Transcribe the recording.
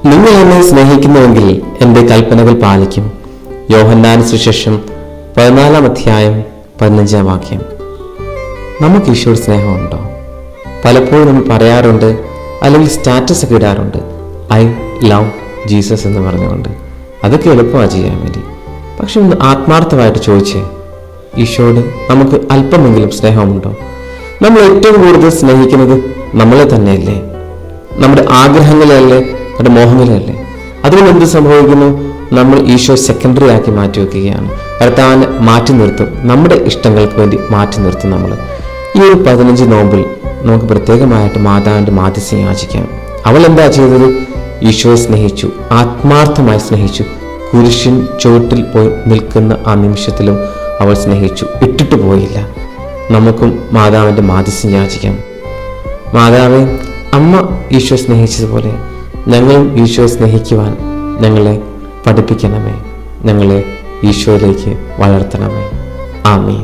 നിങ്ങൾ എന്നെ സ്നേഹിക്കുന്നുവെങ്കിൽ എൻ്റെ കൽപ്പനകൾ പാലിക്കും. യോഹന്നാൻ സുവിശേഷം 14:15. നമുക്ക് ഈശോയുടെ സ്നേഹമുണ്ടോ? പലപ്പോഴും നമ്മൾ പറയാറുണ്ട്, അല്ലെങ്കിൽ സ്റ്റാറ്റസ് ഒക്കെ ഇടാറുണ്ട്, ഐ ലവ് ജീസസ് എന്ന് പറഞ്ഞുകൊണ്ട്. അതൊക്കെ എളുപ്പമാണ് ചെയ്യാൻ വേണ്ടി. പക്ഷെ ഒന്ന് ആത്മാർത്ഥമായിട്ട് ചോദിച്ചേ, ഈശോയോട് നമുക്ക് അല്പമെങ്കിലും സ്നേഹമുണ്ടോ? നമ്മൾ ഏറ്റവും കൂടുതൽ സ്നേഹിക്കുന്നത് നമ്മളെ തന്നെയല്ലേ? നമ്മുടെ ആഗ്രഹങ്ങളല്ലേ, നമ്മുടെ മോഹങ്ങളല്ലേ? അതുകൊണ്ട് എന്ത് സംഭവിക്കുന്നു? നമ്മൾ ഈശോ സെക്കൻഡറി ആക്കി മാറ്റി വെക്കുകയാണ്. കർത്താവിനെ മാറ്റി നിർത്തും, നമ്മുടെ ഇഷ്ടങ്ങൾക്ക് വേണ്ടി മാറ്റി നിർത്തും നമ്മൾ. ഈ ഒരു 15 നോമ്പിൽ നമുക്ക് പ്രത്യേകമായിട്ട് മാതാവിൻ്റെ മാധ്യസ്ഥം യാചിക്കാം. അവൾ എന്താ ചെയ്തത്? ഈശോയെ സ്നേഹിച്ചു, ആത്മാർത്ഥമായി സ്നേഹിച്ചു. കുരിശിൻ ചുവട്ടിൽ പോയി നിൽക്കുന്ന ആ നിമിഷത്തിലും അവൾ സ്നേഹിച്ചു, ഇട്ടിട്ട് പോയില്ല. നമുക്കും മാതാവിൻ്റെ മാധ്യസ്ഥം യാചിക്കാം. മാതാവേ, അമ്മ ഈശോ സ്നേഹിച്ചതുപോലെ ഞങ്ങളും ഈശോയെ സ്നേഹിക്കുവാൻ ഞങ്ങളെ പഠിപ്പിക്കണമേ. ഞങ്ങളെ ഈശോയിലേക്ക് വളർത്തണമേ. ആമേൻ.